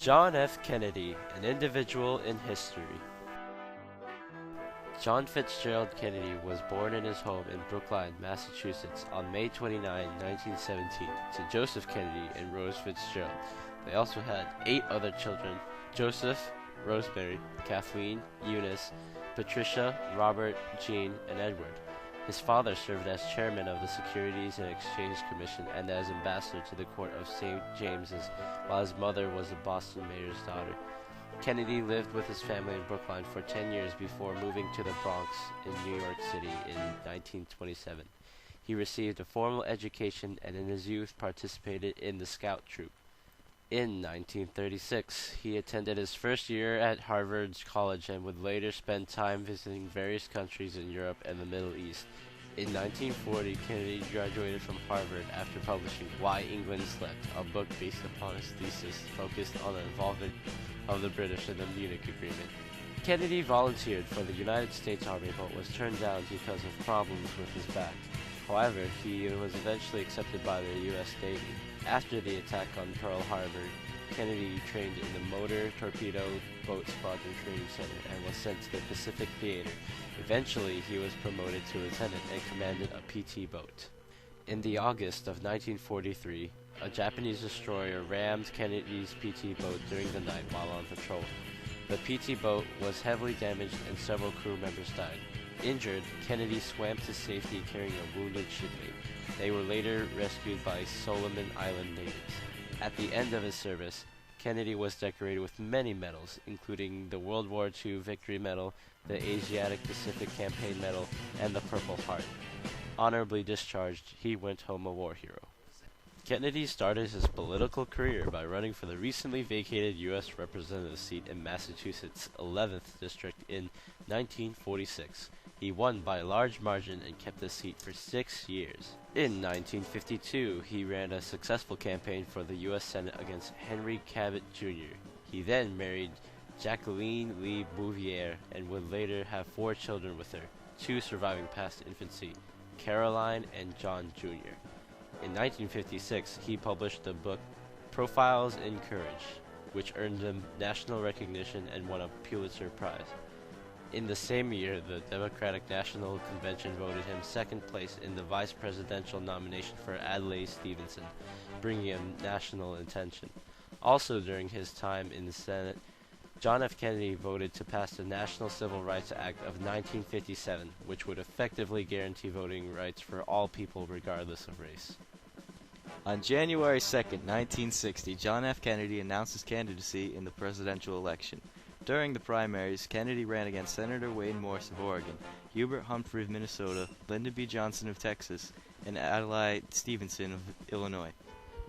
John F. Kennedy, an individual in history. John Fitzgerald Kennedy was born in his home in Brookline, Massachusetts on May 29, 1917, to Joseph Kennedy and Rose Fitzgerald. They also had 8 other children: Joseph, Rosemary, Kathleen, Eunice, Patricia, Robert, Jean, and Edward. His father served as chairman of the Securities and Exchange Commission and as ambassador to the court of St. James's, while his mother was a Boston mayor's daughter. Kennedy lived with his family in Brookline for 10 years before moving to the Bronx in New York City in 1927. He received a formal education and in his youth participated in the Scout Troop. In 1936, he attended his first year at Harvard College and would later spend time visiting various countries in Europe and the Middle East. In 1940, Kennedy graduated from Harvard after publishing Why England Slept, a book based upon his thesis focused on the involvement of the British in the Munich Agreement. Kennedy volunteered for the United States Army but was turned down because of problems with his back. However, he was eventually accepted by the U.S. Navy. After the attack on Pearl Harbor, Kennedy trained in the Motor Torpedo Boat Squadron Training Center and was sent to the Pacific Theater. Eventually, he was promoted to lieutenant and commanded a PT boat. In the August of 1943, a Japanese destroyer rammed Kennedy's PT boat during the night while on patrol. The PT boat was heavily damaged and several crew members died. Injured, Kennedy swam to safety carrying a wounded shipmate. They were later rescued by Solomon Island natives. At the end of his service, Kennedy was decorated with many medals, including the World War II Victory Medal, the Asiatic Pacific Campaign Medal, and the Purple Heart. Honorably discharged, he went home a war hero. Kennedy started his political career by running for the recently vacated U.S. Representative seat in Massachusetts' 11th District in 1946. He won by a large margin and kept the seat for 6 years. In 1952, he ran a successful campaign for the U.S. Senate against Henry Cabot Jr. He then married Jacqueline Lee Bouvier and would later have 4 children with her, 2 surviving past infancy, Caroline and John Jr. In 1956, he published the book Profiles in Courage, which earned him national recognition and won a Pulitzer Prize. In the same year, the Democratic National Convention voted him second place in the vice presidential nomination for Adlai Stevenson, bringing him national attention. Also during his time in the Senate, John F. Kennedy voted to pass the National Civil Rights Act of 1957, which would effectively guarantee voting rights for all people regardless of race. On January 2, 1960, John F. Kennedy announced his candidacy in the presidential election. During the primaries, Kennedy ran against Senator Wayne Morse of Oregon, Hubert Humphrey of Minnesota, Lyndon B. Johnson of Texas, and Adlai Stevenson of Illinois.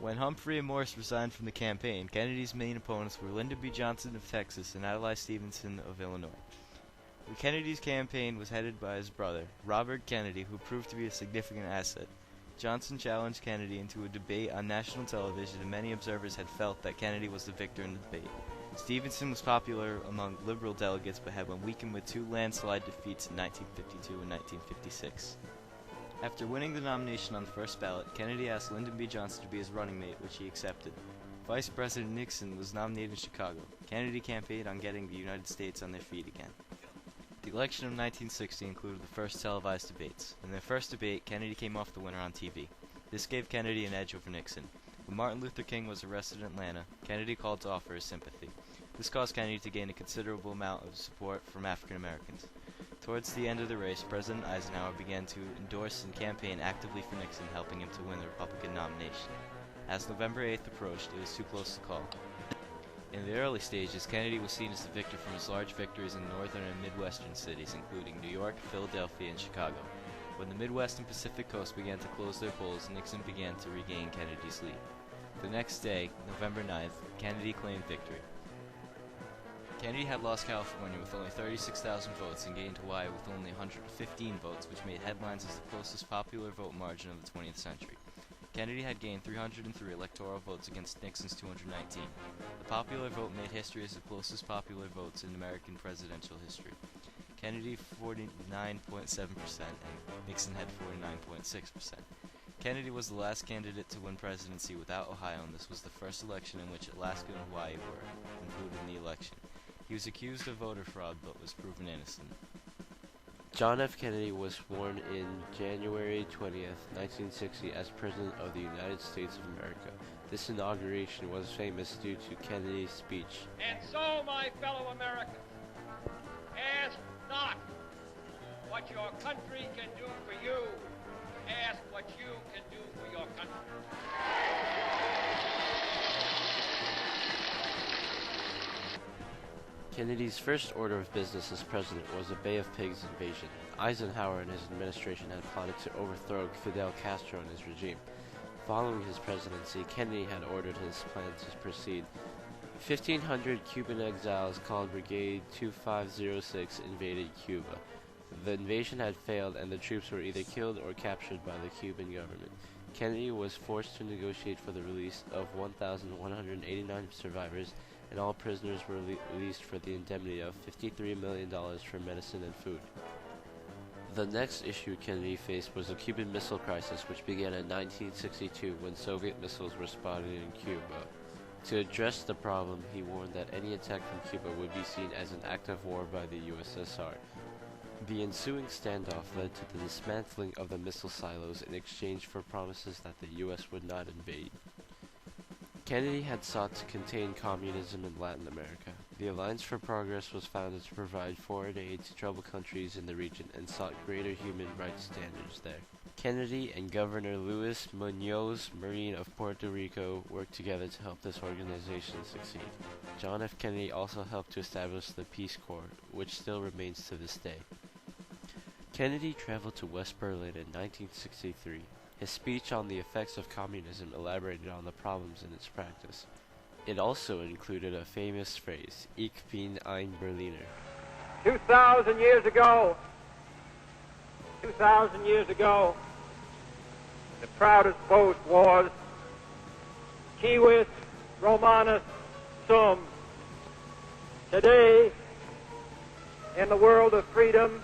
When Humphrey and Morse resigned from the campaign, Kennedy's main opponents were Lyndon B. Johnson of Texas and Adlai Stevenson of Illinois. Kennedy's campaign was headed by his brother, Robert Kennedy, who proved to be a significant asset. Johnson challenged Kennedy into a debate on national television, and many observers had felt that Kennedy was the victor in the debate. Stevenson was popular among liberal delegates but had been weakened with 2 landslide defeats in 1952 and 1956. After winning the nomination on the first ballot, Kennedy asked Lyndon B. Johnson to be his running mate, which he accepted. Vice President Nixon was nominated in Chicago. Kennedy campaigned on getting the United States on their feet again. The election of 1960 included the first televised debates. In their first debate, Kennedy came off the winner on TV. This gave Kennedy an edge over Nixon. When Martin Luther King was arrested in Atlanta, Kennedy called to offer his sympathy. This caused Kennedy to gain a considerable amount of support from African Americans. Towards the end of the race, President Eisenhower began to endorse and campaign actively for Nixon, helping him to win the Republican nomination. As November 8th approached, it was too close to call. In the early stages, Kennedy was seen as the victor from his large victories in northern and midwestern cities, including New York, Philadelphia, and Chicago. When the Midwest and Pacific Coast began to close their polls, Nixon began to regain Kennedy's lead. The next day, November 9th, Kennedy claimed victory. Kennedy had lost California with only 36,000 votes and gained Hawaii with only 115 votes, which made headlines as the closest popular vote margin of the 20th century. Kennedy had gained 303 electoral votes against Nixon's 219. The popular vote made history as the closest popular votes in American presidential history. Kennedy 49.7% and Nixon had 49.6%. Kennedy was the last candidate to win presidency without Ohio, and this was the first election in which Alaska and Hawaii were included in the election. He was accused of voter fraud, but was proven innocent. John F. Kennedy was sworn in January 20th, 1960 as President of the United States of America. This inauguration was famous due to Kennedy's speech. And so, my fellow Americans, ask not what your country can do for you, ask what you can do for your country. Kennedy's first order of business as president was the Bay of Pigs invasion. Eisenhower and his administration had plotted to overthrow Fidel Castro and his regime. Following his presidency, Kennedy had ordered his plan to proceed. 1,500 Cuban exiles called Brigade 2506 invaded Cuba. The invasion had failed and the troops were either killed or captured by the Cuban government. Kennedy was forced to negotiate for the release of 1,189 survivors, and all prisoners were released for the indemnity of $53 million for medicine and food. The next issue Kennedy faced was the Cuban Missile Crisis, which began in 1962 when Soviet missiles were spotted in Cuba. To address the problem, he warned that any attack from Cuba would be seen as an act of war by the USSR. The ensuing standoff led to the dismantling of the missile silos in exchange for promises that the U.S. would not invade. Kennedy had sought to contain communism in Latin America. The Alliance for Progress was founded to provide foreign aid to troubled countries in the region and sought greater human rights standards there. Kennedy and Governor Luis Muñoz Marin of Puerto Rico worked together to help this organization succeed. John F. Kennedy also helped to establish the Peace Corps, which still remains to this day. Kennedy traveled to West Berlin in 1963. His speech on the effects of communism elaborated on the problems in its practice. It also included a famous phrase, Ich bin ein Berliner. 2,000 years ago, the proudest boast was, Civis Romanus sum. Today, in the world of freedom,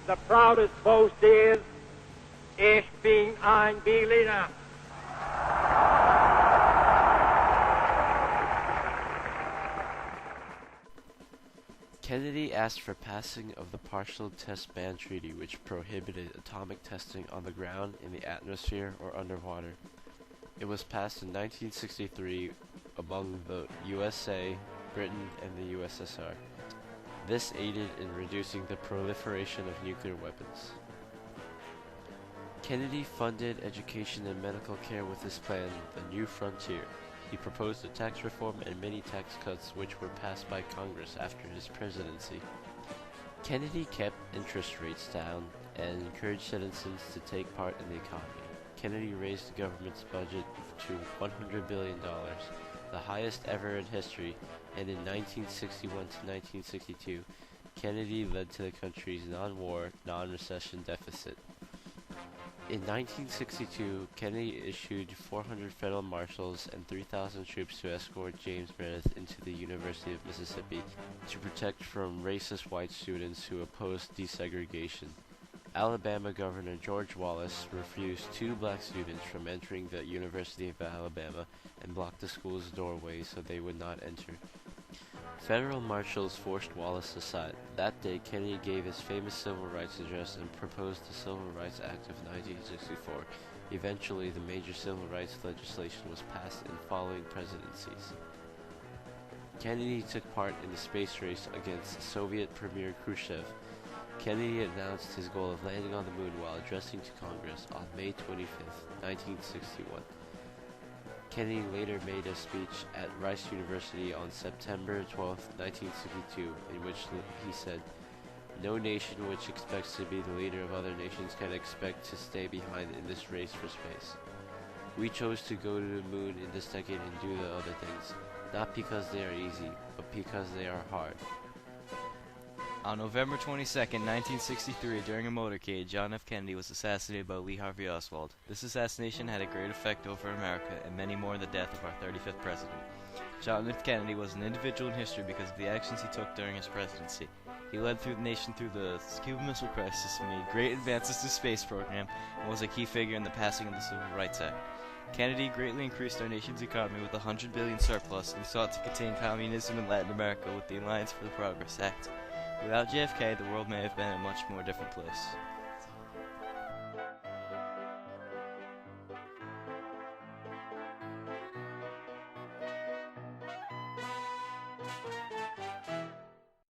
the proudest boast is, Ich bin ein Berliner. Kennedy asked for passing of the Partial Test Ban Treaty, which prohibited atomic testing on the ground, in the atmosphere, or underwater. It was passed in 1963 among the USA, Britain, and the USSR. This aided in reducing the proliferation of nuclear weapons. Kennedy funded education and medical care with his plan, The New Frontier. He proposed a tax reform and many tax cuts which were passed by Congress after his presidency. Kennedy kept interest rates down and encouraged citizens to take part in the economy. Kennedy raised the government's budget to $100 billion, the highest ever in history, and in 1961 to 1962, Kennedy led to the country's non-war, non-recession deficit. In 1962, Kennedy issued 400 federal marshals and 3,000 troops to escort James Meredith into the University of Mississippi to protect from racist white students who opposed desegregation. Alabama Governor George Wallace refused 2 black students from entering the University of Alabama and blocked the school's doorway so they would not enter. Federal marshals forced Wallace aside. That day, Kennedy gave his famous civil rights address and proposed the Civil Rights Act of 1964. Eventually, the major civil rights legislation was passed in following presidencies. Kennedy took part in the space race against Soviet Premier Khrushchev. Kennedy announced his goal of landing on the moon while addressing to Congress on May 25, 1961. Kennedy later made a speech at Rice University on September 12, 1962, in which he said, "No nation which expects to be the leader of other nations can expect to stay behind in this race for space. We chose to go to the moon in this decade and do the other things, not because they are easy, but because they are hard." On November 22, 1963, during a motorcade, John F. Kennedy was assassinated by Lee Harvey Oswald. This assassination had a great effect over America, and many more the death of our 35th president. John F. Kennedy was an individual in history because of the actions he took during his presidency. He led the nation through the Cuban Missile Crisis, made great advances to the space program, and was a key figure in the passing of the Civil Rights Act. Kennedy greatly increased our nation's economy with a $100 billion surplus and sought to contain communism in Latin America with the Alliance for the Progress Act. Without JFK, the world may have been a much more different place.